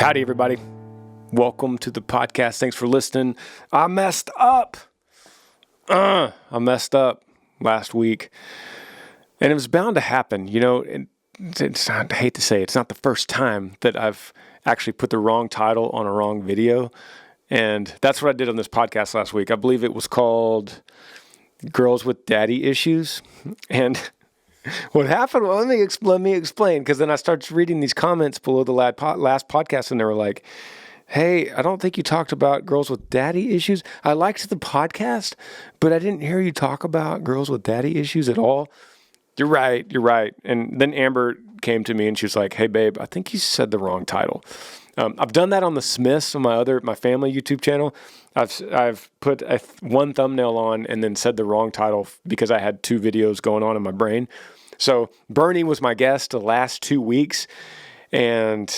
Howdy, everybody. Welcome to the podcast. Thanks for listening. I messed up last week, and it was bound to happen. You know, I hate to say it's not the first time that I've actually put the wrong title on a wrong video, and that's what I did on this podcast last week. I believe it was called Girls with Daddy Issues, and what happened? Well, let me explain, because then I started reading these comments below the last podcast, and they were like, hey, I don't think you talked about girls with daddy issues. I liked the podcast, but I didn't hear you talk about girls with daddy issues at all. You're right. And then Amber came to me and she was like, hey, babe, I think you said the wrong title. I've done that on the Smiths on my family YouTube channel. I've put one thumbnail on and then said the wrong title because I had two videos going on in my brain. So Bernie was my guest the last 2 weeks, and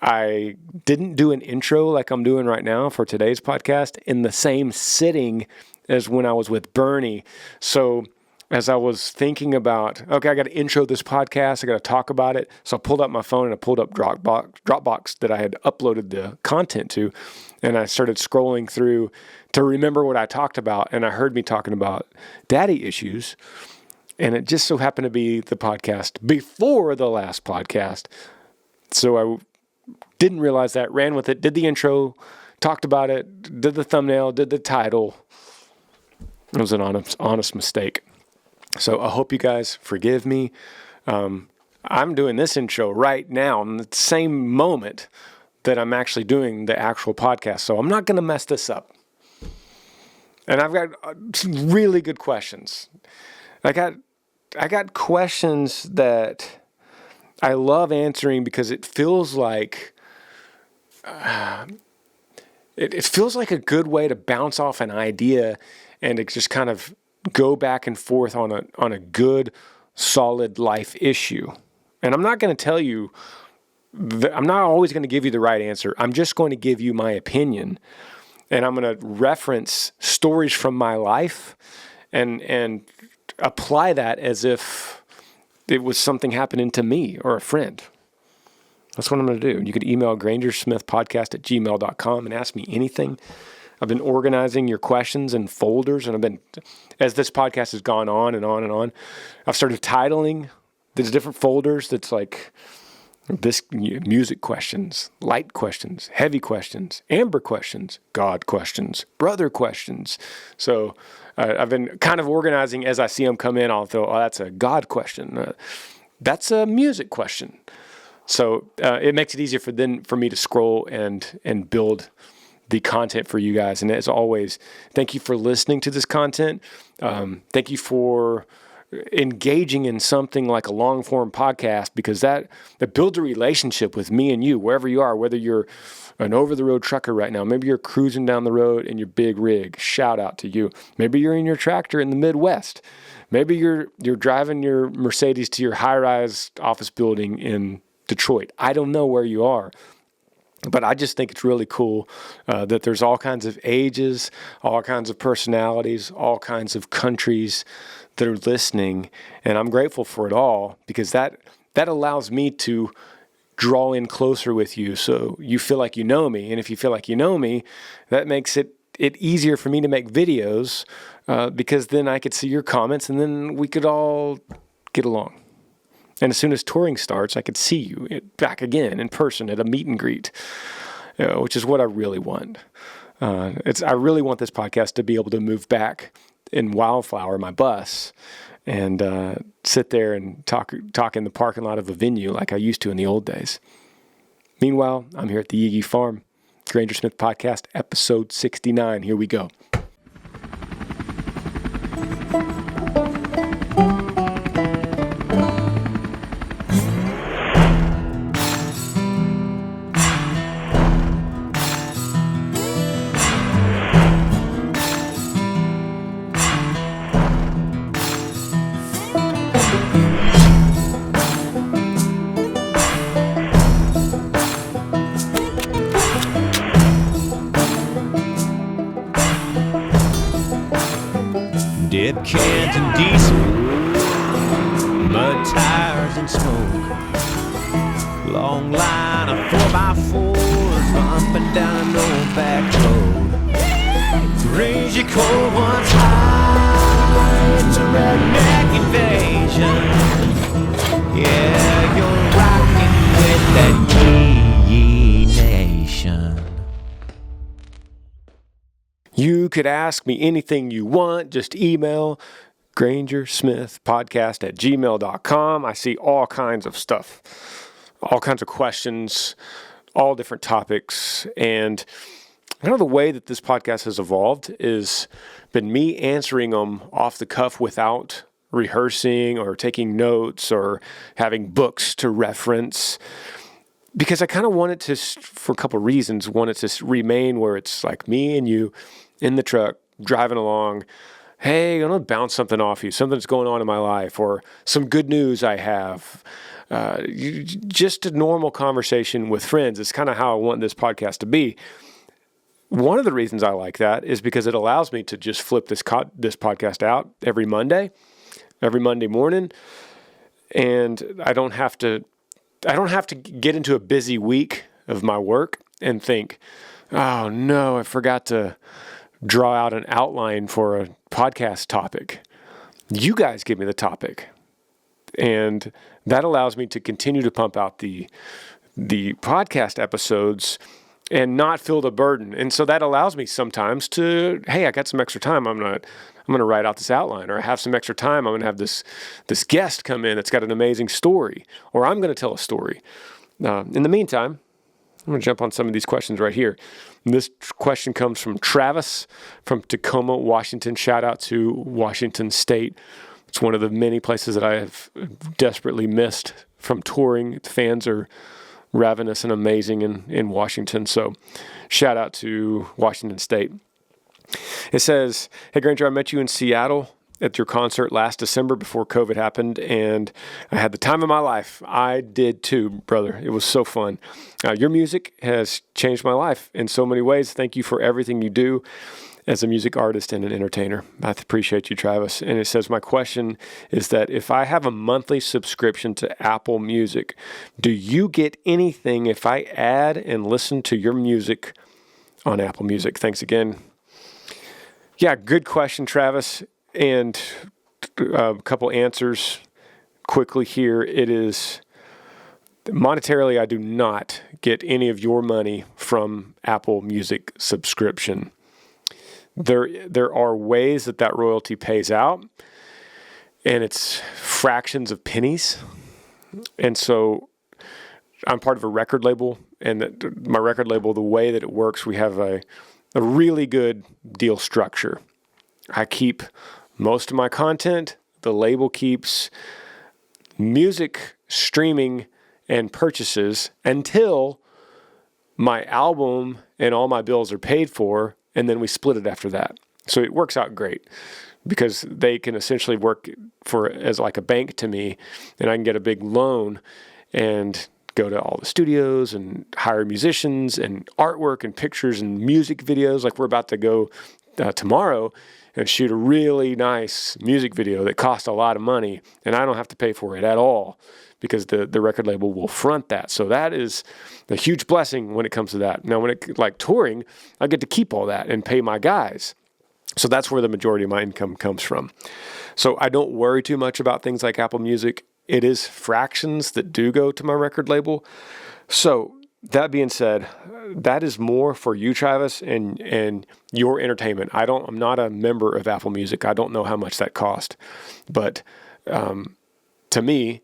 I didn't do an intro like I'm doing right now for today's podcast in the same sitting as when I was with Bernie. So as I was thinking about, okay, I got to intro this podcast, I got to talk about it. So I pulled up my phone and I pulled up Dropbox that I had uploaded the content to, and I started scrolling through to remember what I talked about. And I heard me talking about daddy issues, and it just so happened to be the podcast before the last podcast. So I didn't realize that, ran with it, did the intro, talked about it, did the thumbnail, did the title. It was an honest mistake. So I hope you guys forgive me. I'm doing this intro right now in the same moment that I'm actually doing the actual podcast. So I'm not going to mess this up. And I've got some really good questions. I got questions that I love answering because it feels like it feels like a good way to bounce off an idea and to just kind of go back and forth on a good, solid life issue. And I'm not going to tell you, I'm not always going to give you the right answer. I'm just going to give you my opinion, and I'm going to reference stories from my life and apply that as if it was something happening to me or a friend. That's what I'm going to do. You could email Granger Smith Podcast at gmail.com and ask me anything. I've been organizing your questions in folders, and as this podcast has gone on and on and on, I've started titling these different folders that's like this: music questions, light questions, heavy questions, Amber questions, God questions, brother questions. So I've been kind of organizing as I see them come in. I'll throw, oh, that's a God question. That's a music question. So it makes it easier for me to scroll and build the content for you guys. And as always, thank you for listening to this content. Thank you for engaging in something like a long form podcast, because that builds a relationship with me and you, wherever you are, whether you're an over the road trucker right now, maybe you're cruising down the road in your big rig, shout out to you. Maybe you're in your tractor in the Midwest. Maybe you're driving your Mercedes to your high rise office building in Detroit. I don't know where you are, but I just think it's really cool that there's all kinds of ages, all kinds of personalities, all kinds of countries that are listening. And I'm grateful for it all, because that allows me to draw in closer with you so you feel like you know me. And if you feel like you know me, that makes it easier for me to make videos, because then I could see your comments and then we could all get along. And as soon as touring starts, I could see you back again in person at a meet and greet, which is what I really want. I really want this podcast to be able to move back in Wildflower, my bus, and sit there and talk in the parking lot of a venue like I used to in the old days. Meanwhile, I'm here at the Yee Farm, Granger Smith Podcast, episode 69. Here we go. Dip cans and diesel, mud tires and smoke, long line of 4x4 and down an old back road. Raise your cold ones high. It's a redneck invasion. Yeah, you're rocking with that Yee Nation. You could ask me anything you want. Just email Granger Smith Podcast at gmail.com. I see all kinds of stuff, all kinds of questions, all different topics. And kind of the way that this podcast has evolved is been me answering them off the cuff without rehearsing or taking notes or having books to reference. Because I kind of want it to, for a couple of reasons, want it to remain where it's like me and you in the truck driving along. Hey, I'm going to bounce something off you, something that's going on in my life, or some good news I have. Just a normal conversation with friends. It's kind of how I want this podcast to be. One of the reasons I like that is because it allows me to just flip this podcast out every Monday morning, and I don't have to get into a busy week of my work and think, oh no, I forgot to draw out an outline for a podcast topic. You guys give me the topic. And that allows me to continue to pump out the podcast episodes and not feel the burden. And so that allows me sometimes to, hey, I got some extra time. I'm gonna write out this outline, or I have some extra time. I'm gonna have this guest come in that's got an amazing story, or I'm gonna tell a story. In the meantime, I'm going to jump on some of these questions right here. And this question comes from Travis from Tacoma, Washington. Shout out to Washington State. It's one of the many places that I have desperately missed from touring. The fans are ravenous and amazing in Washington. So shout out to Washington State. It says, hey, Granger, I met you in Seattle at your concert last December before COVID happened, and I had the time of my life. I did too, brother. It was so fun. Your music has changed my life in so many ways. Thank you for everything you do as a music artist and an entertainer. I appreciate you, Travis. And it says, my question is that if I have a monthly subscription to Apple Music, do you get anything if I add and listen to your music on Apple Music? Thanks again. Yeah, good question, Travis. And a couple answers quickly here. It is monetarily, I do not get any of your money from Apple Music subscription. There are ways that royalty pays out, and it's fractions of pennies. And so I'm part of a record label, and my record label, the way that it works, we have a really good deal structure. I keep most of my content. The label keeps music streaming and purchases until my album and all my bills are paid for, and then we split it after that. So it works out great because they can essentially work as like a bank to me, and I can get a big loan and go to all the studios and hire musicians and artwork and pictures and music videos. Like we're about to go tomorrow and shoot a really nice music video that costs a lot of money, and I don't have to pay for it at all because the record label will front that. So that is a huge blessing when it comes to that. Now, when it like touring, I get to keep all that and pay my guys. So that's where the majority of my income comes from. So I don't worry too much about things like Apple Music. It is fractions that do go to my record label. So that being said, that is more for you, Travis, and your entertainment. I'm not a member of Apple Music. I don't know how much that cost, but to me,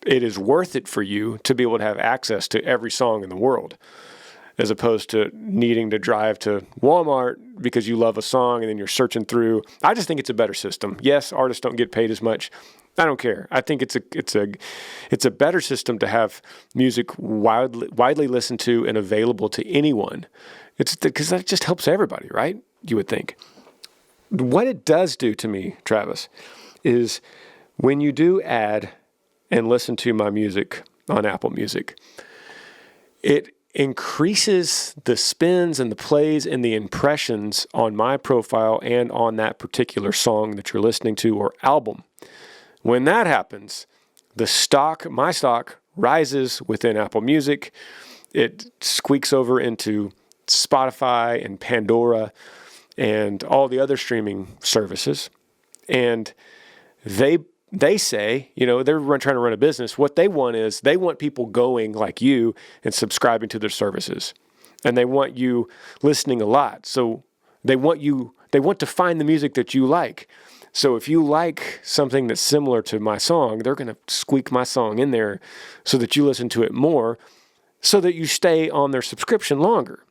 it is worth it for you to be able to have access to every song in the world, as opposed to needing to drive to Walmart because you love a song and then you're searching through. I just think it's a better system. Yes, artists don't get paid as much. I don't care. I think it's a better system to have music widely listened to and available to anyone. It's because that just helps everybody, right? You would think. What it does do to me, Travis, is when you do add and listen to my music on Apple Music, it increases the spins and the plays and the impressions on my profile and on that particular song that you're listening to or album. When that happens, my stock rises within Apple Music, it squeaks over into Spotify and Pandora and all the other streaming services. And they say, they're trying to run a business. What they want is they want people going like you and subscribing to their services. And they want you listening a lot. So they want to find the music that you like. So if you like something that's similar to my song, they're going to squeak my song in there so that you listen to it more, so that you stay on their subscription longer.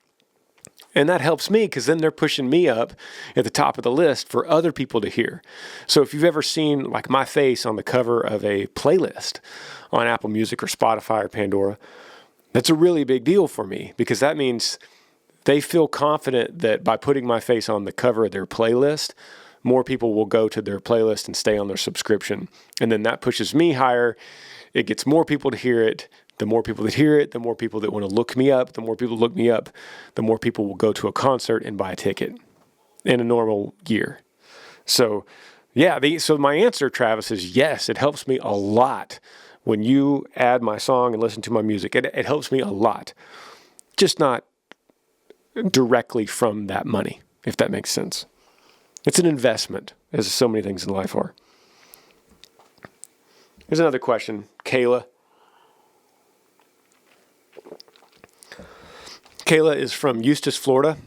And that helps me because then they're pushing me up at the top of the list for other people to hear. So if you've ever seen like my face on the cover of a playlist on Apple Music or Spotify or Pandora, that's a really big deal for me because that means they feel confident that by putting my face on the cover of their playlist, more people will go to their playlist and stay on their subscription. And then that pushes me higher. It gets more people to hear it. The more people that hear it, the more people that want to look me up. The more people look me up, the more people will go to a concert and buy a ticket in a normal year. So, so my answer, Travis, is yes, it helps me a lot when you add my song and listen to my music. It helps me a lot, just not directly from that money, if that makes sense. It's an investment, as so many things in life are. Here's another question, Kayla. Kayla is from Eustis, Florida,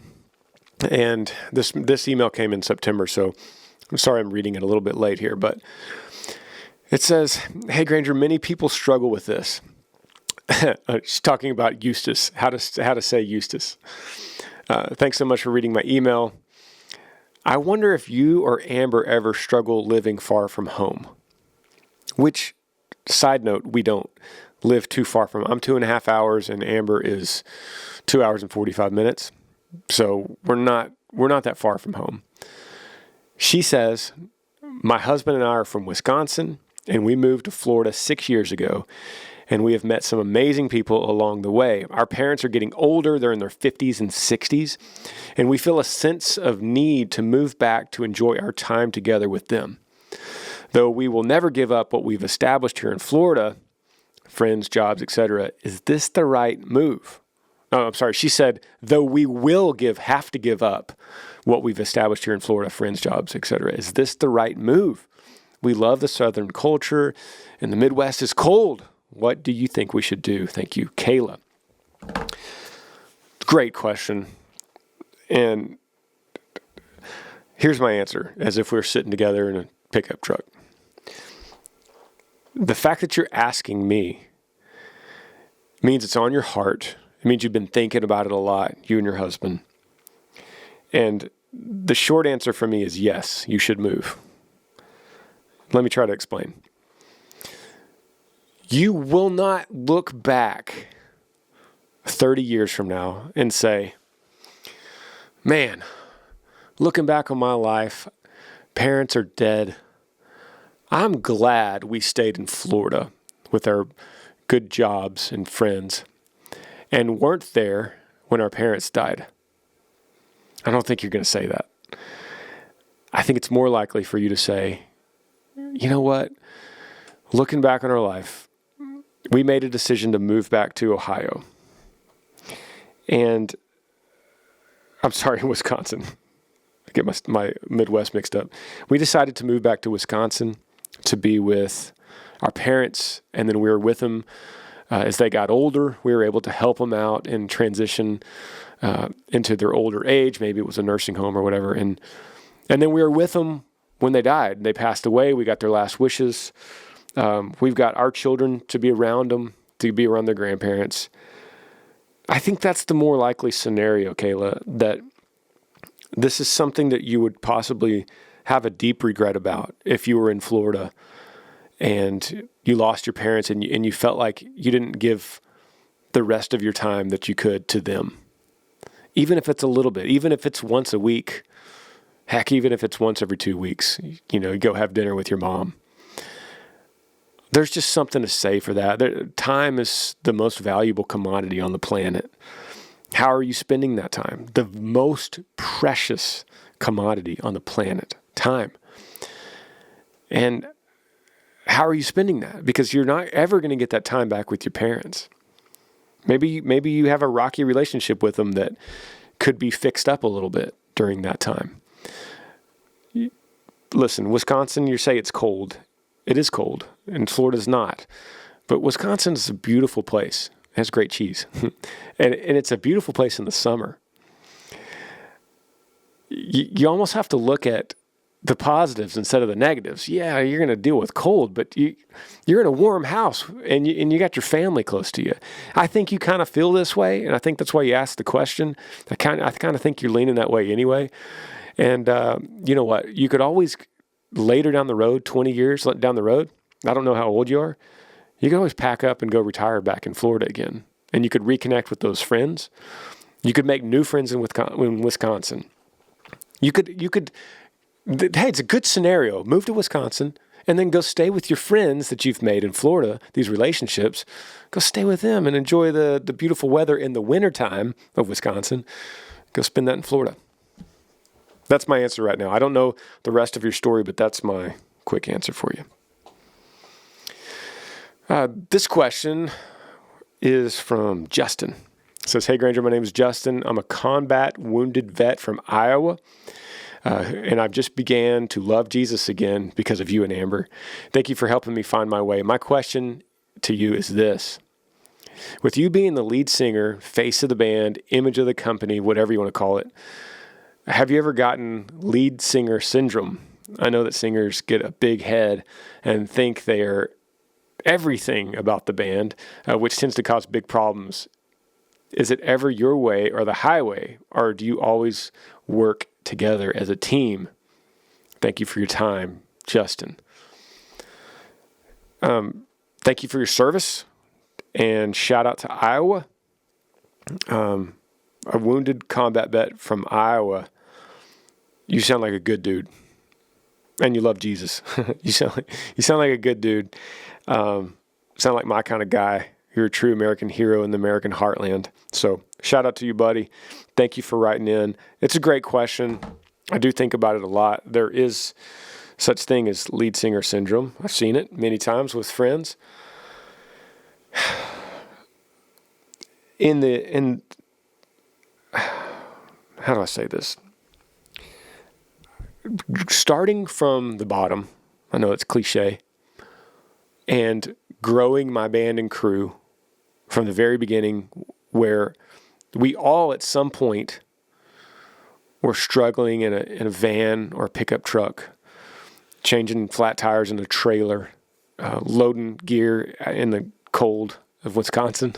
and this email came in September, so I'm sorry I'm reading it a little bit late here, but it says, "Hey Granger, many people struggle with this." She's talking about Eustis, how to say Eustis. Thanks so much for reading my email. I wonder if you or Amber ever struggle living far from home. Which, side note, we don't live too far from. I'm 2.5 hours, and Amber is 2 hours and 45 minutes. So we're not that far from home. She says, my husband and I are from Wisconsin, and we moved to Florida 6 years ago, and we have met some amazing people along the way. Our parents are getting older. They're in their 50s and 60s, and we feel a sense of need to move back to enjoy our time together with them. Though we will never give up what we've established here in Florida, friends, jobs, etc., is this the right move? Oh, I'm sorry. She said, though we will have to give up what we've established here in Florida, friends, jobs, etc., is this the right move? We love the Southern culture, and the Midwest is cold. What do you think we should do? Thank you, Kayla. Great question. And here's my answer, as if we were sitting together in a pickup truck. The fact that you're asking me means it's on your heart. It means you've been thinking about it a lot, you and your husband. And the short answer for me is yes, you should move. Let me try to explain. You will not look back 30 years from now and say, man, looking back on my life, parents are dead. I'm glad we stayed in Florida with our good jobs and friends and weren't there when our parents died. I don't think you're going to say that. I think it's more likely for you to say, you know what? Looking back on our life, we made a decision to move back to Ohio. And I'm sorry, Wisconsin. I get my Midwest mixed up. We decided to move back to Wisconsin to be with our parents, and then we were with them as they got older. We were able to help them out and transition into their older age. Maybe it was a nursing home or whatever. And then we were with them when they died. They passed away. We got their last wishes. We've got our children to be around them, to be around their grandparents. I think that's the more likely scenario, Kayla, that this is something that you would possibly have a deep regret about if you were in Florida and you lost your parents and you felt like you didn't give the rest of your time that you could to them. Even if it's a little bit, even if it's once a week, heck, even if it's once every 2 weeks, you go have dinner with your mom. There's just something to say for that. Time is the most valuable commodity on the planet. How are you spending that time? The most precious commodity on the planet, time. And how are you spending that? Because you're not ever going to get that time back with your parents. Maybe you have a rocky relationship with them that could be fixed up a little bit during that time. Listen, Wisconsin, you say it's cold. It is cold, and Florida's not. But Wisconsin's a beautiful place. It has great cheese. and it's a beautiful place in the summer. You almost have to look at the positives instead of the negatives. Yeah, you're going to deal with cold, but you're in a warm house, and you got your family close to you. I think you kind of feel this way, and I think that's why you asked the question. I kind of think you're leaning that way anyway. And you know what? You could always, later down the road, 20 years down the road, I don't know how old you are, you could always pack up and go retire back in Florida again. And you could reconnect with those friends. You could make new friends in Wisconsin. You could, hey, it's a good scenario. Move to Wisconsin and then go stay with your friends that you've made in Florida, these relationships. Go stay with them and enjoy the beautiful weather in the wintertime of Wisconsin. Go spend that in Florida. That's my answer right now. I don't know the rest of your story, but that's my quick answer for you. This question is from Justin. It says, "Hey Granger, my name is Justin. I'm a combat wounded vet from Iowa. And I've just began to love Jesus again because of you and Amber. Thank you for helping me find my way. My question to you is this. With you being the lead singer, face of the band, image of the company, whatever you want to call it, have you ever gotten lead singer syndrome? I know that singers get a big head and think they are everything about the band, which tends to cause big problems. Is it ever your way or the highway, or do you always work together as a team? Thank you for your time, Justin." Thank you for your service, and shout out to Iowa. A wounded combat vet from Iowa. You sound like a good dude, and you love Jesus. You sound like a good dude. Sound like my kind of guy. You're a true American hero in the American heartland. So shout out to you, buddy. Thank you for writing in. It's a great question. I do think about it a lot. There is such thing as lead singer syndrome. I've seen it many times with friends. How do I say this? Starting from the bottom, I know it's cliche, and growing my band and crew from the very beginning, where we all at some point were struggling in a van or a pickup truck, changing flat tires in a trailer, loading gear in the cold of Wisconsin,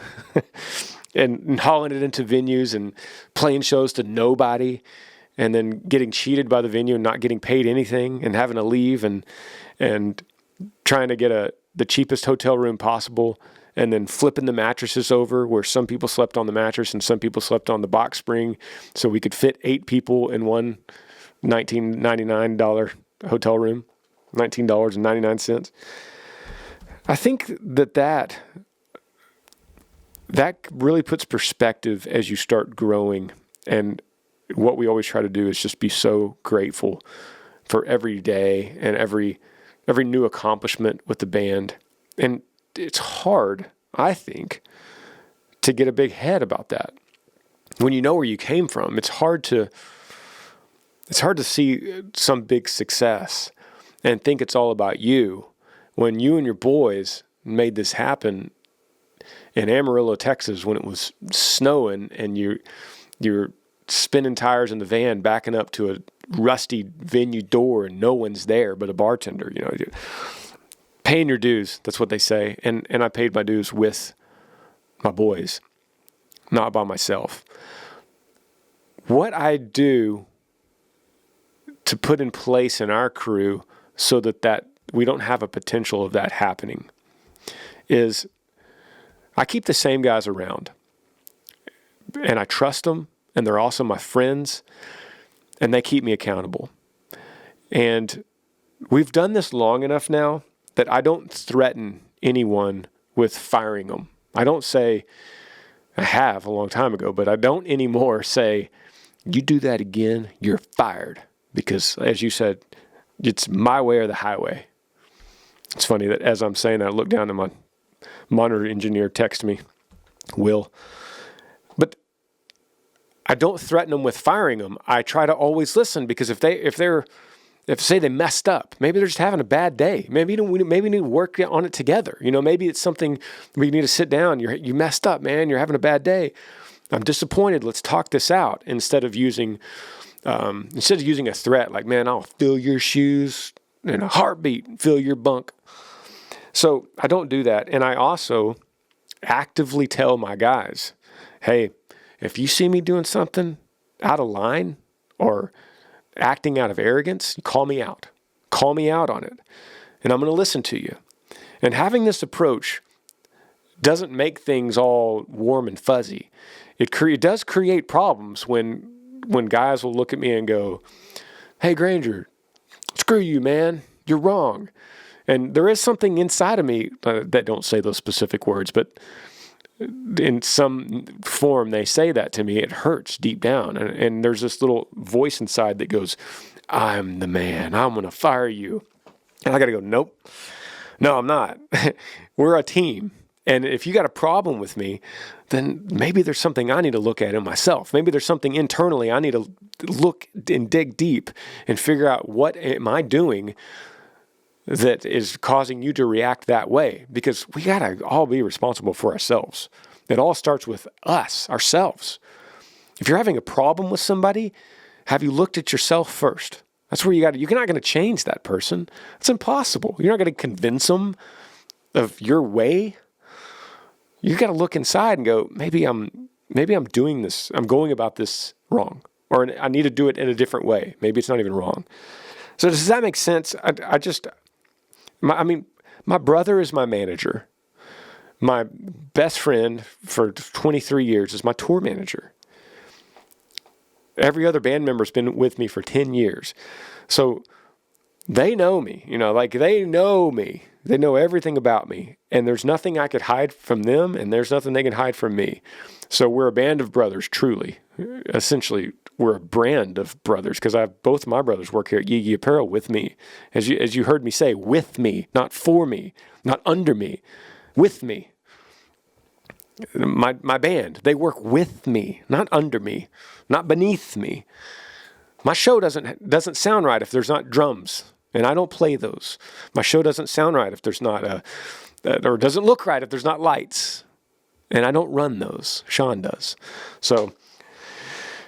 and hauling it into venues and playing shows to nobody, and then getting cheated by the venue and not getting paid anything and having to leave and trying to get the cheapest hotel room possible, and then flipping the mattresses over where some people slept on the mattress and some people slept on the box spring so we could fit 8 people in one $19.99 hotel room, $19.99. I think that really puts perspective as you start growing, and what we always try to do is just be so grateful for every day and every new accomplishment with the band. And it's hard, I think, to get a big head about that. When you know where you came from, it's hard to see some big success and think it's all about you. When you and your boys made this happen in Amarillo, Texas, when it was snowing and you're spinning tires in the van, backing up to a rusty venue door and no one's there but a bartender, paying your dues. That's what they say. And I paid my dues with my boys, not by myself. What I do to put in place in our crew so that we don't have a potential of that happening is I keep the same guys around, and I trust them, and they're also my friends, and they keep me accountable. And we've done this long enough now that I don't threaten anyone with firing them. I don't say, I have a long time ago, but I don't anymore say, you do that again, you're fired. Because as you said, it's my way or the highway. It's funny that as I'm saying that, I look down and my monitor engineer texts me. will. But I don't threaten them with firing them. I try to always listen, because if say they messed up, maybe they're just having a bad day. Maybe we need to work on it together. Maybe it's something we need to sit down. You messed up, man. You're having a bad day. I'm disappointed. Let's talk this out, instead of using a threat like, man, I'll fill your shoes in a heartbeat, fill your bunk. So I don't do that. And I also actively tell my guys, hey, if you see me doing something out of line or acting out of arrogance, call me out. Call me out on it. And I'm going to listen to you. And having this approach doesn't make things all warm and fuzzy. It does create problems when guys will look at me and go, hey, Granger, screw you, man. You're wrong. And there is something inside of me that don't say those specific words, but in some form they say that to me. It hurts deep down. And there's this little voice inside that goes, I'm the man. I'm going to fire you. And I got to go, nope. No, I'm not. We're a team. And if you got a problem with me, then maybe there's something I need to look at in myself. Maybe there's something internally I need to look and dig deep and figure out, what am I doing that is causing you to react that way? Because we got to all be responsible for ourselves. It all starts with us, ourselves. If you're having a problem with somebody, have you looked at yourself first? That's where you're not going to change that person. It's impossible. You're not going to convince them of your way. You got to look inside and go, maybe I'm doing this. I'm going about this wrong, or I need to do it in a different way. Maybe it's not even wrong. So does that make sense? My brother is my manager. My best friend for 23 years is my tour manager. Every other band member's been with me for 10 years. So they know me, they know me. They know everything about me, and there's nothing I could hide from them, and there's nothing they can hide from me. So we're a band of brothers, truly. Essentially, we're a brand of brothers, because I have both my brothers work here at Yee Apparel with me. As you heard me say, with me, not for me, not under me, with me. My band, they work with me, not under me, not beneath me. My show doesn't sound right if there's not drums. And I don't play those. My show doesn't sound right if there's not or doesn't look right if there's not lights. And I don't run those. Sean does. So,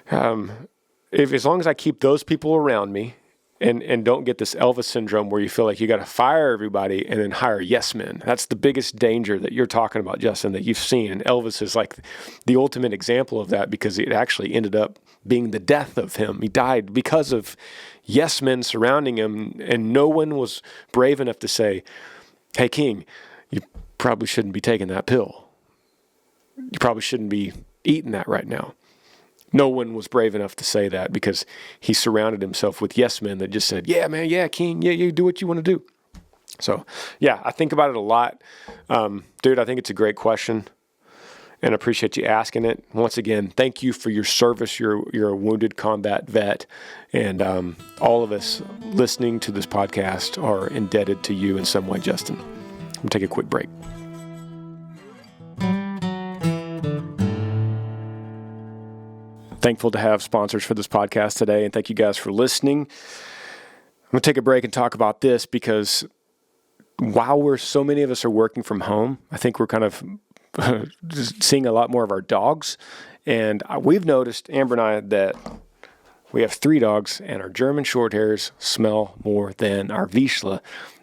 as long as I keep those people around me and don't get this Elvis syndrome where you feel like you got to fire everybody and then hire yes men. That's the biggest danger that you're talking about, Justin, that you've seen. And Elvis is like the ultimate example of that, because it actually ended up being the death of him. He died because of yes men surrounding him, and no one was brave enough to say, hey, King, you probably shouldn't be taking that pill. You probably shouldn't be eating that right now. No one was brave enough to say that, because he surrounded himself with yes men that just said, yeah, man, yeah, King, yeah, you do what you want to do. So, yeah, I think about it a lot. Dude, I think it's a great question, and I appreciate you asking it. Once again, thank you for your service. You're a wounded combat vet, and all of us listening to this podcast are indebted to you in some way, Justin. I'm going to take a quick break. Thankful to have sponsors for this podcast today, and thank you guys for listening. I'm going to take a break and talk about this, because while so many of us are working from home, I think we're kind of just seeing a lot more of our dogs. And we've noticed, Amber and I, that we have 3 dogs, and our German short hairs smell more than our Vizsla,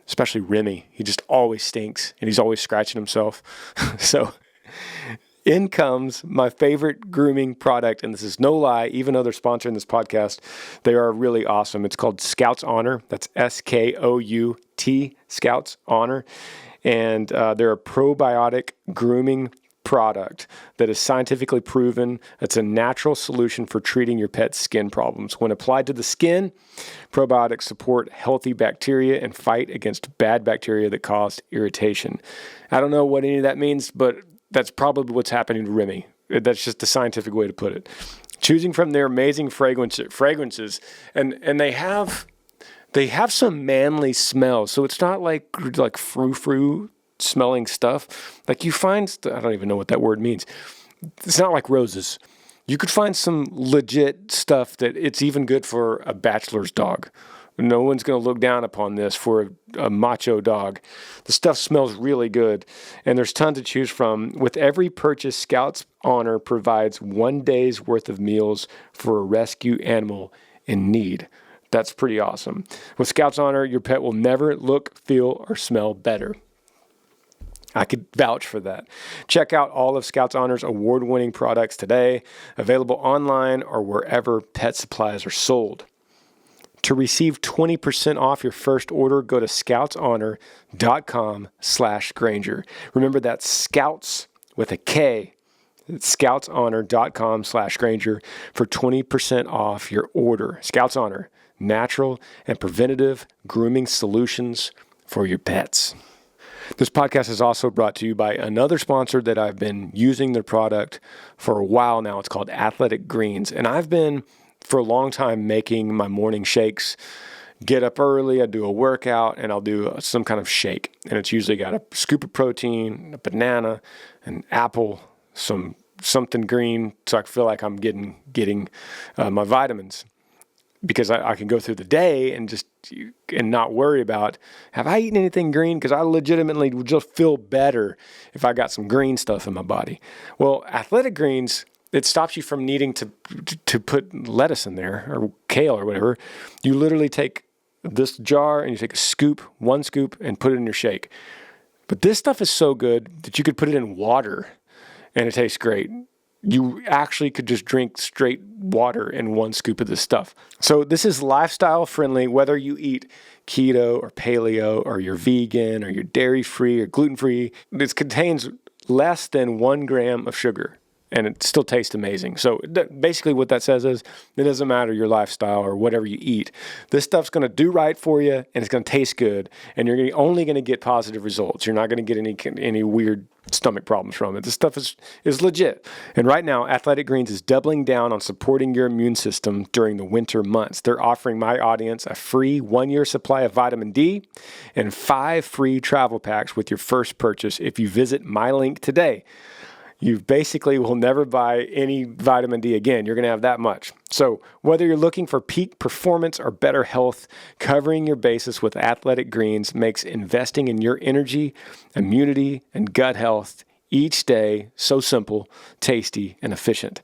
especially Remy. He just always stinks, and he's always scratching himself. So in comes my favorite grooming product, and this is no lie, even though they're sponsoring this podcast, they are really awesome. It's called Scouts Honor. That's SKOUT, Scouts Honor. And they're a probiotic grooming product that is scientifically proven. It's a natural solution for treating your pet's skin problems. When applied to the skin, probiotics support healthy bacteria and fight against bad bacteria that cause irritation. I don't know what any of that means, but that's probably what's happening to Remy. That's just the scientific way to put it. Choosing from their amazing fragrances, and they have some manly smells. So it's not like frou-frou smelling stuff. Like you find, I don't even know what that word means. It's not like roses. You could find some legit stuff that it's even good for a bachelor's dog. No one's going to look down upon this for a macho dog. The stuff smells really good, and there's tons to choose from. With every purchase, Scouts Honor provides 1 day's worth of meals for a rescue animal in need. That's pretty awesome. With Scouts Honor, your pet will never look, feel, or smell better. I could vouch for that. Check out all of Scouts Honor's award-winning products today, available online or wherever pet supplies are sold. To receive 20% off your first order, go to scoutshonor.com/Granger. Remember, that's Scouts with a K. It's scoutshonor.com/Granger for 20% off your order. Scouts Honor, natural and preventative grooming solutions for your pets. This podcast is also brought to you by another sponsor that I've been using their product for a while now. It's called Athletic Greens, and I've been for a long time making my morning shakes. Get up early, I do a workout, and I'll do some kind of shake. And it's usually got a scoop of protein, a banana, an apple, something green, so I feel like I'm getting my vitamins. Because I can go through the day and not worry about, have I eaten anything green? Because I legitimately would just feel better if I got some green stuff in my body. Well, Athletic Greens, it stops you from needing to put lettuce in there or kale or whatever. You literally take this jar and you take one scoop, and put it in your shake. But this stuff is so good that you could put it in water and it tastes great. You actually could just drink straight water in one scoop of this stuff. So this is lifestyle friendly, whether you eat keto or paleo or you're vegan or you're dairy free or gluten free. This contains less than 1 gram of sugar, and it still tastes amazing. So basically what that says is it doesn't matter your lifestyle or whatever you eat. This stuff's going to do right for you, and it's going to taste good, and you're only going to get positive results. You're not going to get any weird stomach problems from it. This stuff is legit. And right now, Athletic Greens is doubling down on supporting your immune system during the winter months. They're offering my audience a free 1-year supply of vitamin D and 5 free travel packs with your first purchase if you visit my link today. You basically will never buy any vitamin D again. You're going to have that much. So whether you're looking for peak performance or better health, covering your bases with Athletic Greens makes investing in your energy, immunity, and gut health each day so simple, tasty, and efficient.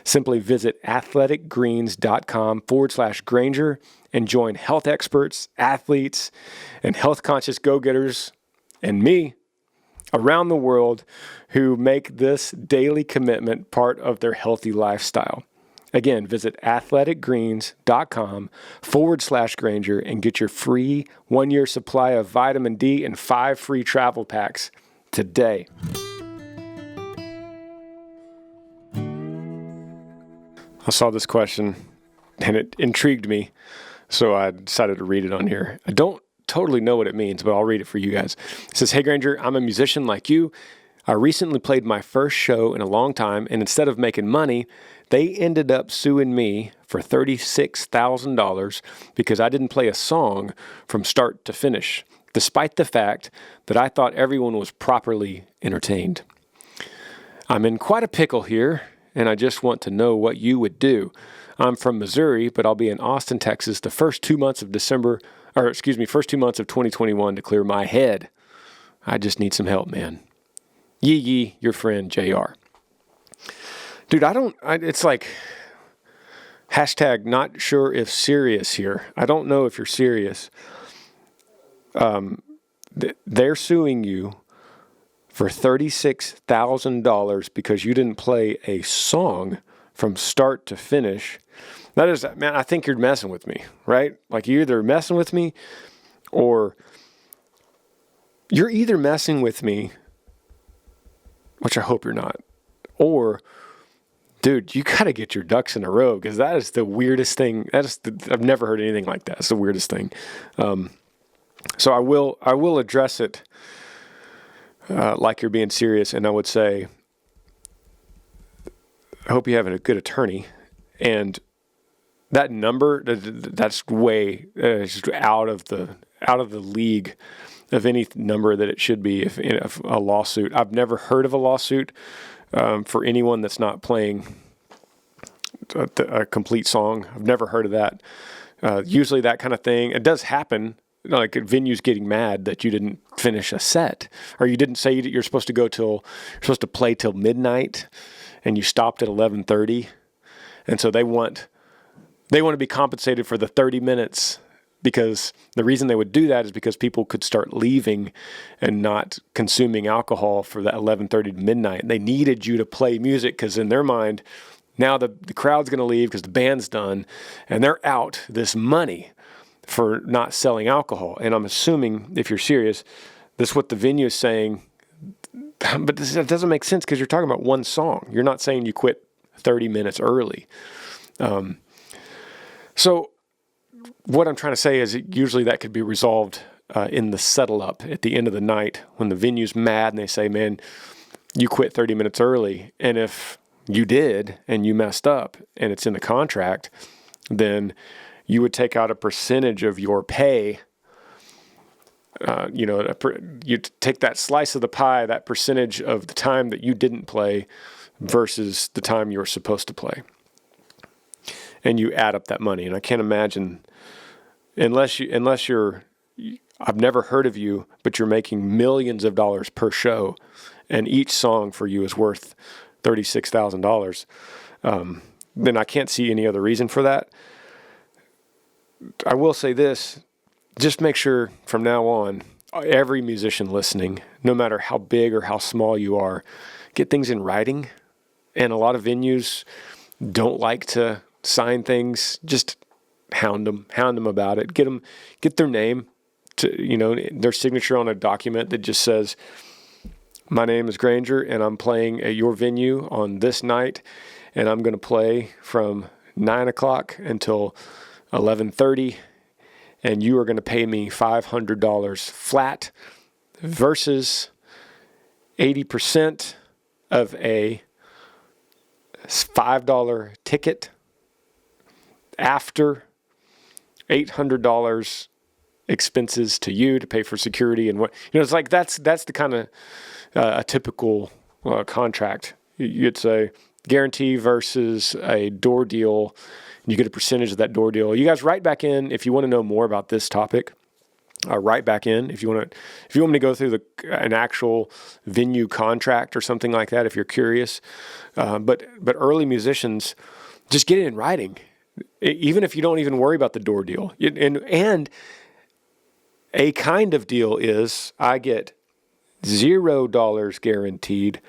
Simply visit athleticgreens.com/Granger and join health experts, athletes, and health-conscious go-getters, and me, around the world who make this daily commitment part of their healthy lifestyle. Again, visit athleticgreens.com/Granger and get your free 1-year supply of vitamin D and 5 free travel packs today. I saw this question and it intrigued me, so I decided to read it on here. I don't totally know what it means, but I'll read it for you guys. It says, "Hey Granger, I'm a musician like you. I recently played my first show in a long time, and instead of making money, they ended up suing me for $36,000 because I didn't play a song from start to finish, despite the fact that I thought everyone was properly entertained. I'm in quite a pickle here, and I just want to know what you would do. I'm from Missouri, but I'll be in Austin, Texas the first 2 months of 2021 to clear my head. I just need some help, man. Yee, your friend, JR." Dude, it's like hashtag not sure if serious here. I don't know if you're serious. They're suing you for $36,000 because you didn't play a song from start to finish. That is, man, I think you're messing with me, right? Like you're either messing with me or which I hope you're not, or dude, you got to get your ducks in a row because that is the weirdest thing. I've never heard anything like that. It's the weirdest thing. So I will address it like you're being serious, and I would say, I hope you have a good attorney, and that number, that's way just out of the league of any number that it should be if a lawsuit. I've never heard of a lawsuit for anyone that's not playing a complete song. I've never heard of that. Usually that kind of thing, it does happen, like venues getting mad that you didn't finish a set, or you didn't say you're supposed to play till midnight, and you stopped at 11:30, and so they want to be compensated for the 30 minutes, because the reason they would do that is because people could start leaving and not consuming alcohol for that 11:30 to midnight. And they needed you to play music because in their mind, now the crowd's going to leave because the band's done, and they're out this money for not selling alcohol. And I'm assuming, if you're serious, this is what the venue is saying. But that doesn't make sense because you're talking about one song. You're not saying you quit 30 minutes early. So what I'm trying to say is usually that could be resolved in the settle up at the end of the night when the venue's mad and they say, man, you quit 30 minutes early. And if you did and you messed up and it's in the contract, then you would take out a percentage of your pay. You take that slice of the pie, that percentage of the time that you didn't play versus the time you were supposed to play. And you add up that money. And I can't imagine, unless you're, I've never heard of you, but you're making millions of dollars per show, and each song for you is worth $36,000, then I can't see any other reason for that. I will say this, just make sure from now on, every musician listening, no matter how big or how small you are, get things in writing. And a lot of venues don't like to sign things. Just hound them about it. Get their name, their signature on a document that just says, my name is Granger, and I'm playing at your venue on this night, and I'm going to play from 9 o'clock until 11:30, and you are going to pay me $500 flat versus 80% of a $5 ticket after $800 expenses to you to pay for security and what, it's like that's the kind of a typical contract. You'd say guarantee versus a door deal. You get a percentage of that door deal. You guys write back in if you want to know more about this topic. Write back in if you want me to go through an actual venue contract or something like that. If you're curious, but early musicians, just get it in writing, even if you don't even worry about the door deal. And a kind of deal is I get $0 guaranteed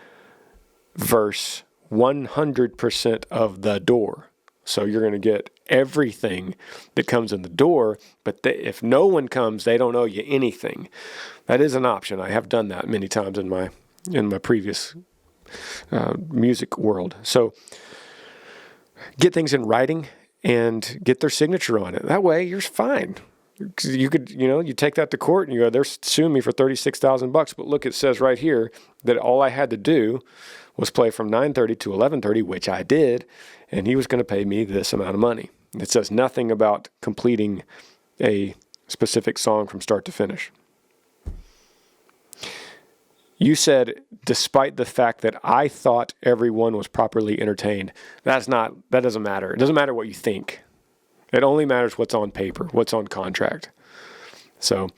versus 100% of the door. So you're going to get everything that comes in the door, but if no one comes, they don't owe you anything. That is an option. I have done that many times in my previous music world. So get things in writing and get their signature on it. That way you're fine. You could, you take that to court and you go, they're suing me for $36,000, but look, it says right here that all I had to do was play from 9:30 to 11:30, which I did, and he was going to pay me this amount of money. It says nothing about completing a specific song from start to finish. You said, despite the fact that I thought everyone was properly entertained. That doesn't matter. It doesn't matter what you think. It only matters what's on paper, what's on contract. So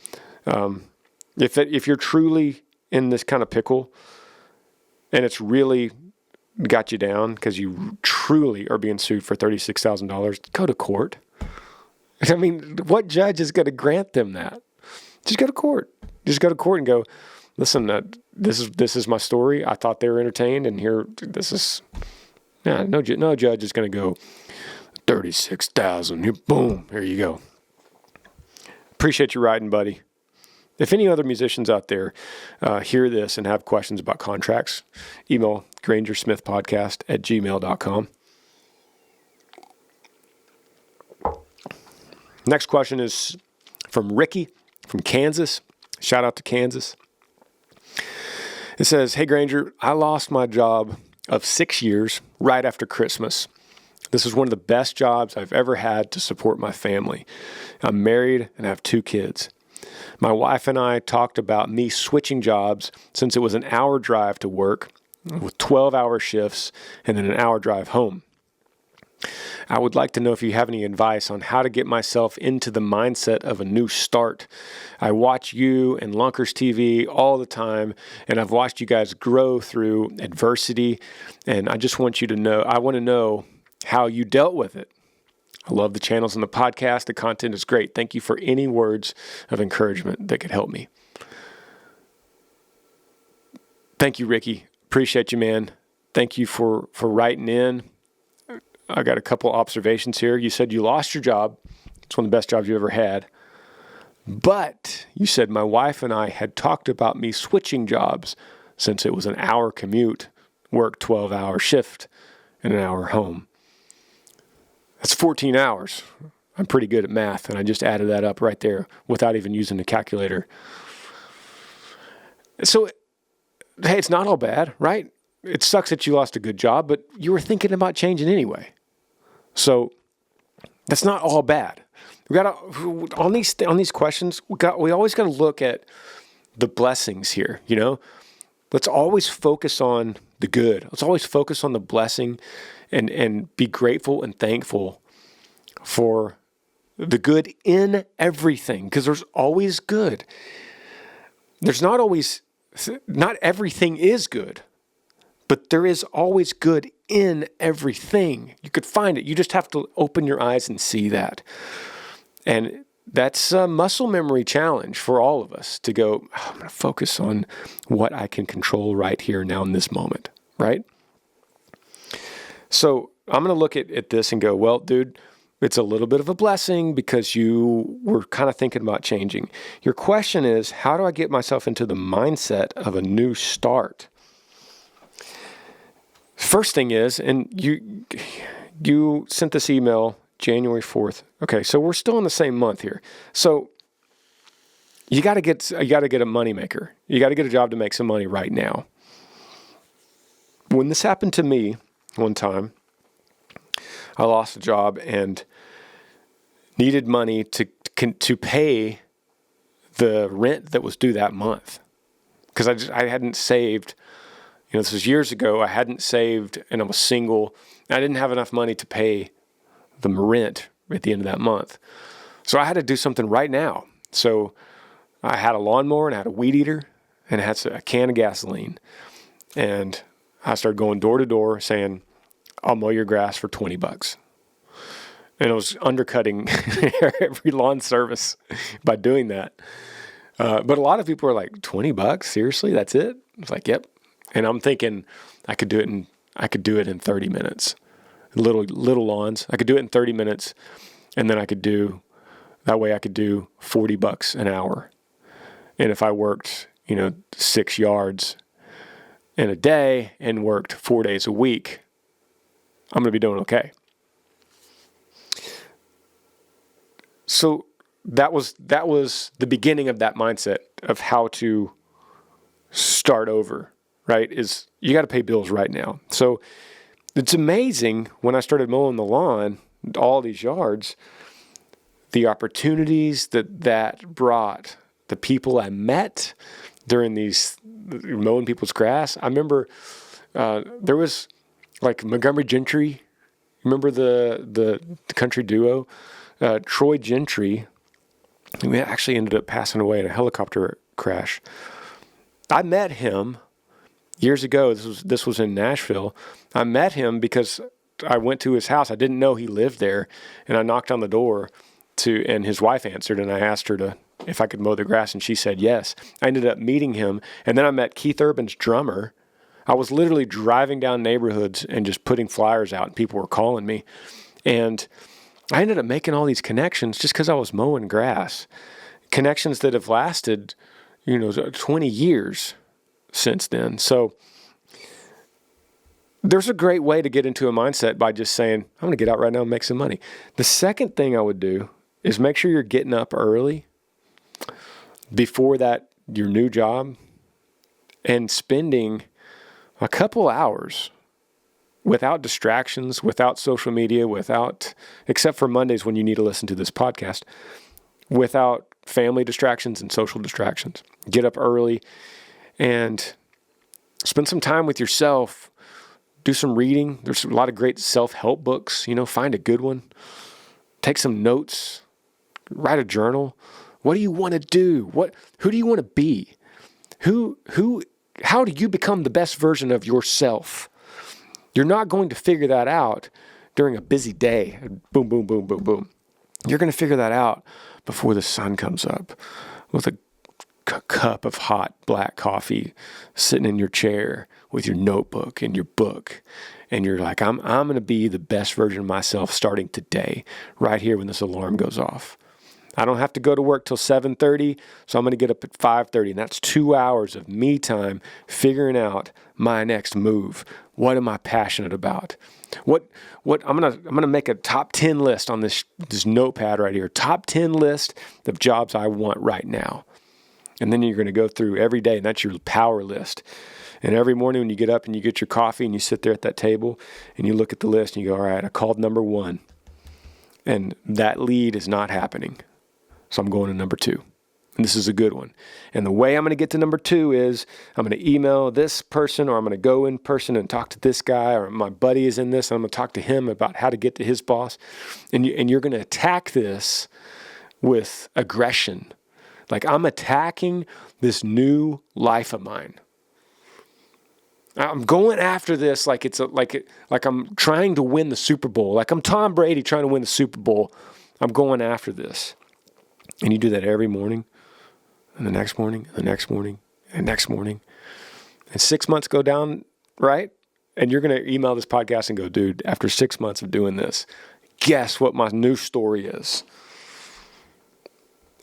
if you're truly in this kind of pickle and it's really got you down because you truly are being sued for $36,000, go to court. I mean, what judge is going to grant them that? Just go to court. Just go to court and go, listen, this is my story. I thought they were entertained, and here, no judge is going to go, $36,000. Boom, here you go. Appreciate you writing, buddy. If any other musicians out there hear this and have questions about contracts, email grangersmithpodcast@gmail.com. Next question is from Ricky from Kansas. Shout out to Kansas. It says, hey, Granger, I lost my job of 6 years right after Christmas. This is one of the best jobs I've ever had to support my family. I'm married and have 2 kids. My wife and I talked about me switching jobs since it was an hour drive to work with 12-hour shifts and then an hour drive home. I would like to know if you have any advice on how to get myself into the mindset of a new start. I watch you and Lunkers TV all the time, and I've watched you guys grow through adversity, and I just want you to know, I want to know how you dealt with it. I love the channels and the podcast. The content is great. Thank you for any words of encouragement that could help me. Thank you, Ricky. Appreciate you, man. Thank you for writing in. I got a couple observations here. You said you lost your job. It's one of the best jobs you ever had. But you said my wife and I had talked about me switching jobs since it was an hour commute, work 12-hour shift, and an hour home. That's 14 hours. I'm pretty good at math, and I just added that up right there without even using the calculator. So, hey, it's not all bad, right? It sucks that you lost a good job, but you were thinking about changing anyway. So that's not all bad. We got to on these questions. We always got to look at the blessings here. You know, let's always focus on the good. Let's always focus on the blessing, and be grateful and thankful for the good in everything, because there's always good. Not everything is good. But there is always good in everything. You could find it. You just have to open your eyes and see that. And that's a muscle memory challenge for all of us to go, I'm going to focus on what I can control right here now in this moment, right? So I'm going to look at this and go, well, dude, it's a little bit of a blessing because you were kind of thinking about changing. Your question is, how do I get myself into the mindset of a new start? First thing is, and you sent this email January 4th. Okay, so we're still in the same month here. So you got to get a moneymaker. You got to get a job to make some money right now. When this happened to me one time, I lost a job and needed money to pay the rent that was due that month, because I hadn't saved. You know, this was years ago. I hadn't saved, and I was single. I didn't have enough money to pay the rent at the end of that month. So I had to do something right now. So I had a lawnmower and I had a weed eater and I had a can of gasoline. And I started going door to door saying, I'll mow your grass for $20. And I was undercutting every lawn service by doing that. But a lot of people are like, $20? Seriously? That's it? I was like, yep. And I'm thinking I could do it in 30 minutes. Little lawns. I could do it in 30 minutes, and then I could do $40 an hour. And if I worked, 6 yards in a day and worked 4 days a week, I'm going to be doing okay. So that was the beginning of that mindset of how to start over. Right, is you got to pay bills right now. So it's amazing when I started mowing the lawn, all these yards, the opportunities that brought, the people I met during these mowing people's grass. I remember there was like Montgomery Gentry. Remember the country duo, Troy Gentry. We actually ended up passing away in a helicopter crash. I met him years ago. This was in Nashville. I met him because I went to his house. I didn't know he lived there, and I knocked on the door and his wife answered, and I asked her if I could mow the grass, and she said yes. I ended up meeting him, and then I met Keith Urban's drummer. I was literally driving down neighborhoods and just putting flyers out, and people were calling me, and I ended up making all these connections just because I was mowing grass. Connections that have lasted, 20 years since then. So there's a great way to get into a mindset by just saying, I'm going to get out right now and make some money. The second thing I would do is make sure you're getting up early before your new job and spending a couple hours without distractions, without social media, except for Mondays when you need to listen to this podcast, without family distractions and social distractions. Get up early and spend some time with yourself. Do some reading. There's a lot of great self-help books. Find a good one. Take some notes. Write a journal. What do you want to do? Who do you want to be? How do you become the best version of yourself? You're not going to figure that out during a busy day. Boom, boom, boom, boom, boom. You're going to figure that out before the sun comes up with a cup of hot black coffee sitting in your chair with your notebook and your book. And you're like, I'm going to be the best version of myself starting today, right here when this alarm goes off. I don't have to go to work till 7:30, so I'm going to get up at 5:30, and that's 2 hours of me time figuring out my next move. What am I passionate about? What I'm gonna make a top 10 list on this notepad right here. Top 10 list of jobs I want right now. And then you're going to go through every day, and that's your power list. And every morning when you get up and you get your coffee and you sit there at that table and you look at the list and you go, all right, I called number 1. And that lead is not happening. So I'm going to number 2. And this is a good one. And the way I'm going to get to number 2 is I'm going to email this person, or I'm going to go in person and talk to this guy, or my buddy is in this, and I'm going to talk to him about how to get to his boss. And you're going to attack this with aggression. Like, I'm attacking this new life of mine. I'm going after this like I'm trying to win the Super Bowl. Like I'm Tom Brady trying to win the Super Bowl. I'm going after this. And you do that every morning, and the next morning, and the next morning, and next morning. And 6 months go down, right? And you're going to email this podcast and go, dude, after 6 months of doing this, guess what my new story is?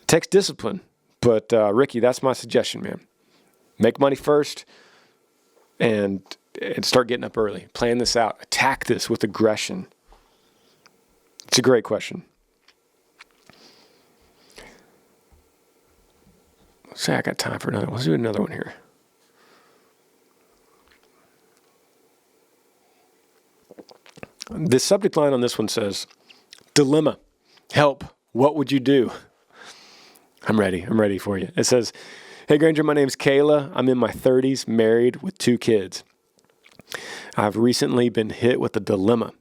It takes discipline. But Ricky, that's my suggestion, man. Make money first and start getting up early. Plan this out. Attack this with aggression. It's a great question. Let's say I got time for another one. Let's do another one here. The subject line on this one says, dilemma, help, what would you do? I'm ready for you. It says, hey Granger, my name's Kayla. I'm in my 30s, married with 2 kids. I've recently been hit with a dilemma.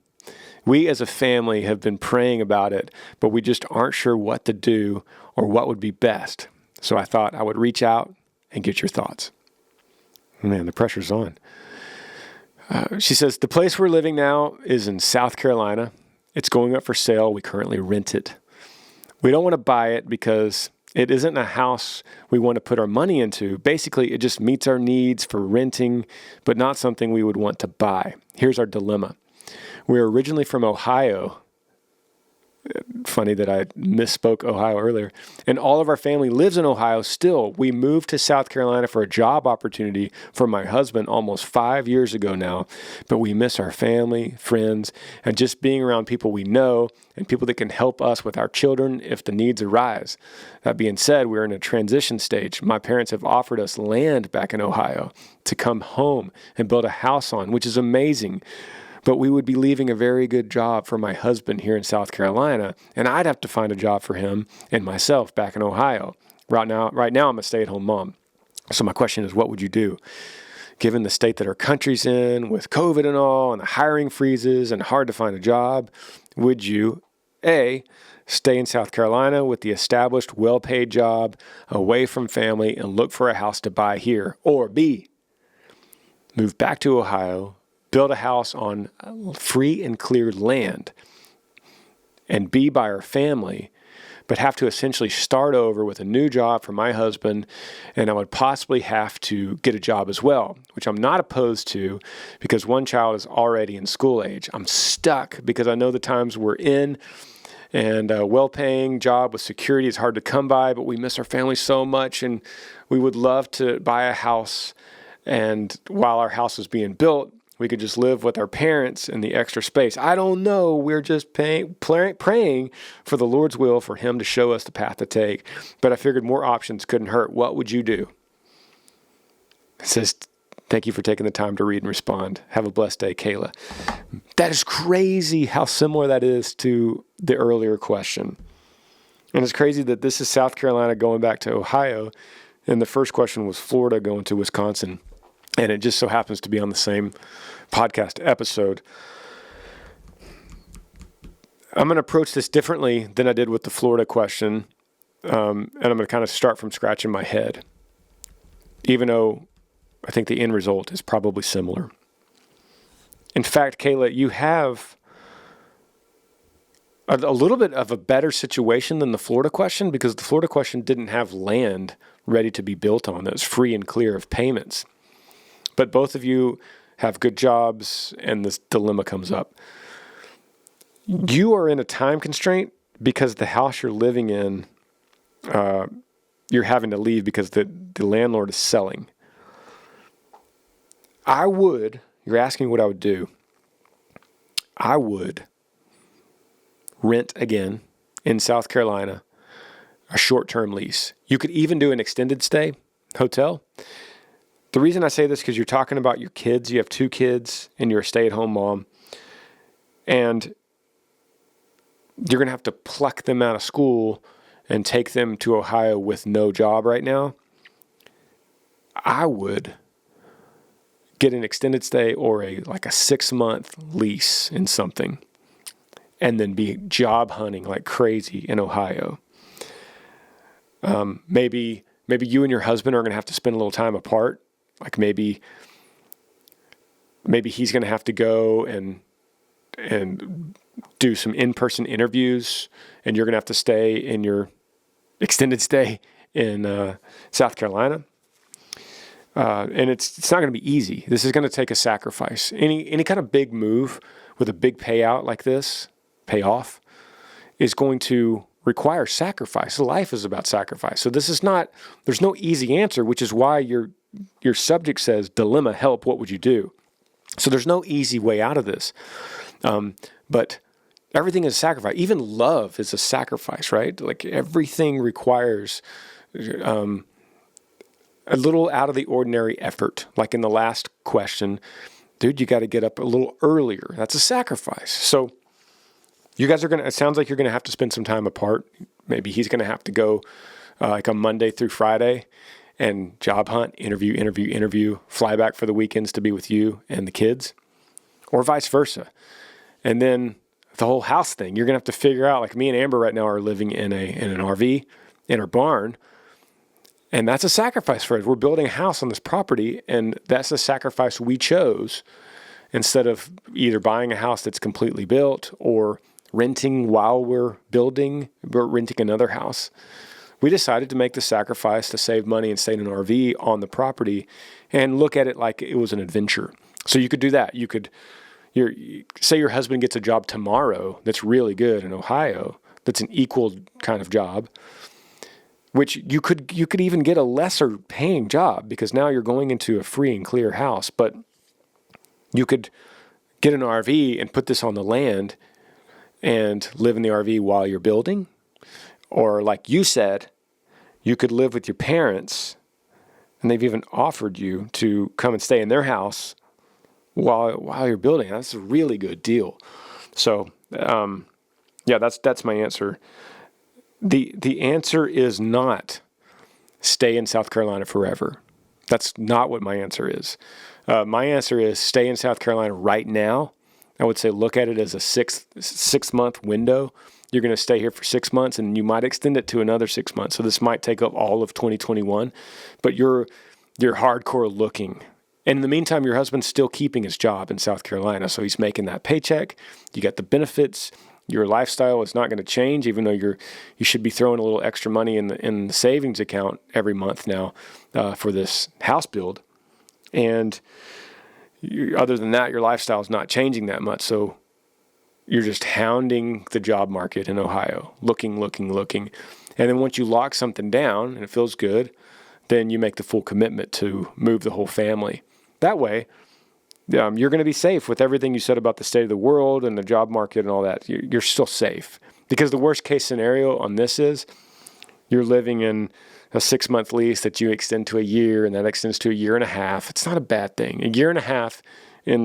We as a family have been praying about it, but we just aren't sure what to do or what would be best. So I thought I would reach out and get your thoughts. Man, the pressure's on. She says, the place we're living now is in South Carolina. It's going up for sale. We currently rent it. We don't want to buy it because it isn't a house we want to put our money into. Basically, it just meets our needs for renting, but not something we would want to buy. Here's our dilemma. We're originally from Ohio. Funny that I misspoke Ohio earlier. And all of our family lives in Ohio still. We moved to South Carolina for a job opportunity for my husband almost 5 years ago now. But we miss our family, friends, and just being around people we know and people that can help us with our children if the needs arise. That being said, we're in a transition stage. My parents have offered us land back in Ohio to come home and build a house on, which is amazing. But we would be leaving a very good job for my husband here in South Carolina, and I'd have to find a job for him and myself back in Ohio. Right now, I'm a stay-at-home mom. So my question is, what would you do? Given the state that our country's in with COVID and all, and the hiring freezes and hard to find a job, would you, A, stay in South Carolina with the established, well-paid job, away from family, and look for a house to buy here, or B, move back to Ohio, build a house on free and cleared land, and be by our family, but have to essentially start over with a new job for my husband, and I would possibly have to get a job as well, which I'm not opposed to because one child is already in school age. I'm stuck because I know the times we're in, and a well-paying job with security is hard to come by, but we miss our family so much, and we would love to buy a house, and while our house is being built, we could just live with our parents in the extra space. I don't know. We're just praying for the Lord's will for him to show us the path to take. But I figured more options couldn't hurt. What would you do? It says, thank you for taking the time to read and respond. Have a blessed day, Kayla. That is crazy how similar that is to the earlier question. And it's crazy that this is South Carolina going back to Ohio, and the first question was Florida going to Wisconsin. And it just so happens to be on the same podcast episode. I'm going to approach this differently than I did with the Florida question. And I'm going to kind of start from scratch in my head, even though I think the end result is probably similar. In fact, Kayla, you have a little bit of a better situation than the Florida question, because the Florida question didn't have land ready to be built on. It was free and clear of payments. But both of you have good jobs, and this dilemma comes up. You are in a time constraint because the house you're living in, you're having to leave because the landlord is selling. You're asking what I would do. I would rent again in South Carolina, a short-term lease. You could even do an extended stay hotel. The reason I say this is because you're talking about your kids. You have 2 kids and you're a stay-at-home mom. And you're going to have to pluck them out of school and take them to Ohio with no job right now. I would get an extended stay or a 6-month lease in something, and then be job hunting like crazy in Ohio. Maybe you and your husband are going to have to spend a little time apart. Like maybe he's going to have to go and do some in-person interviews, and you're going to have to stay in your extended stay in South Carolina. And it's not going to be easy. This is going to take a sacrifice. Any kind of big move with a big payout like this, payoff, is going to require sacrifice. Life is about sacrifice. So there's no easy answer, which is why your subject says dilemma, help, what would you do? So there's no easy way out of this. But everything is a sacrifice. Even love is a sacrifice, right? Like everything requires a little out of the ordinary effort. Like in the last question, dude, you got to get up a little earlier. That's a sacrifice. So you guys it sounds like you're going to have to spend some time apart. Maybe he's going to have to go like a Monday through Friday and job hunt, interview, fly back for the weekends to be with you and the kids, or vice versa. And then the whole house thing, you're going to have to figure out, like me and Amber right now are living in an RV in our barn. And that's a sacrifice for us. We're building a house on this property, and that's a sacrifice we chose instead of either buying a house that's completely built or renting while we're renting another house. We decided to make the sacrifice to save money and stay in an RV on the property and look at it like it was an adventure. So you could do that. Say your husband gets a job tomorrow that's really good in Ohio, that's an equal kind of job, which you could even get a lesser paying job because now you're going into a free and clear house. But you could get an RV and put this on the land and live in the RV while you're building. Or like you said, you could live with your parents, and they've even offered you to come and stay in their house while you're building. That's a really good deal. So, that's my answer. The answer is not stay in South Carolina forever. That's not what my answer is. My answer is stay in South Carolina right now. I would say look at it as a six-month window. You're going to stay here for 6 months, and you might extend it to another 6 months. So this might take up all of 2021, but you're hardcore looking. And in the meantime, your husband's still keeping his job in South Carolina, so he's making that paycheck. You got the benefits. Your lifestyle is not going to change, even though you should be throwing a little extra money in the savings account every month now for this house build. And other than that, your lifestyle is not changing that much. So you're just hounding the job market in Ohio, looking. And then once you lock something down and it feels good, then you make the full commitment to move the whole family. That way, you're going to be safe with everything you said about the state of the world and the job market and all that. You're still safe. Because the worst case scenario on this is you're living in a 6-month lease that you extend to a year, and that extends to a year and a half. It's not a bad thing. A year and a half in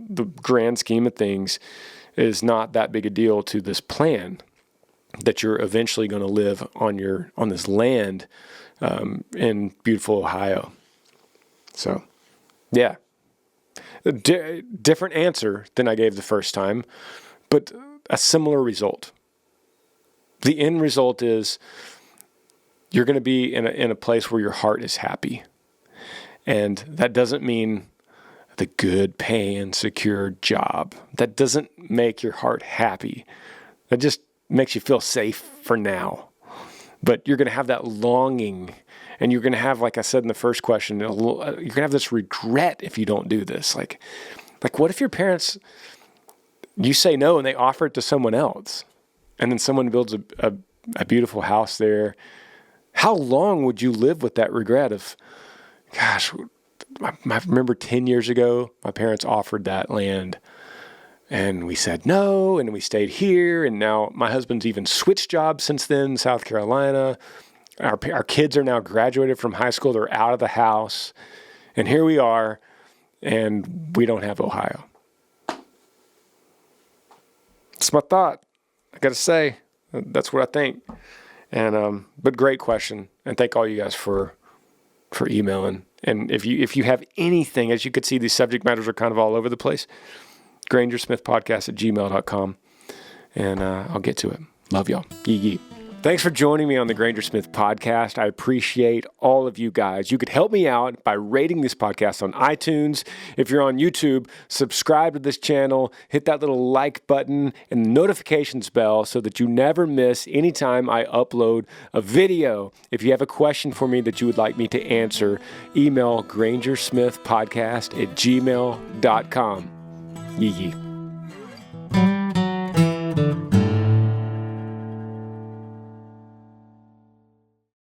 the grand scheme of things is not that big a deal to this plan. that you're eventually going to live on this land in beautiful Ohio. So, yeah, different answer than I gave the first time, but a similar result. The end result is you're going to be in a place where your heart is happy. And that doesn't mean the good paying, secure job. That doesn't make your heart happy. That just makes you feel safe for now. But you're going to have that longing, and you're going to have, like I said in the first question, you're going to have this regret if you don't do this. Like what if your parents, you say no and they offer it to someone else, and then someone builds a beautiful house there? How long would you live with that regret of, gosh, I remember 10 years ago, my parents offered that land and we said no, and we stayed here. And now my husband's even switched jobs since then, South Carolina. Our kids are now graduated from high school. They're out of the house. And here we are, and we don't have Ohio. It's my thought. I got to say, that's what I think. And but great question. And thank all you guys for emailing. And if you have anything, as you could see, these subject matters are kind of all over the place. Granger Smith Podcast at gmail.com. And I'll get to it. Love y'all. Yee yee. Thanks for joining me on the Granger Smith Podcast. I appreciate all of you guys. You could help me out by rating this podcast on iTunes. If you're on YouTube, subscribe to this channel, hit that little like button and the notifications bell so that you never miss any time I upload a video. If you have a question for me that you would like me to answer, email grangersmithpodcast@gmail.com. Yee yee.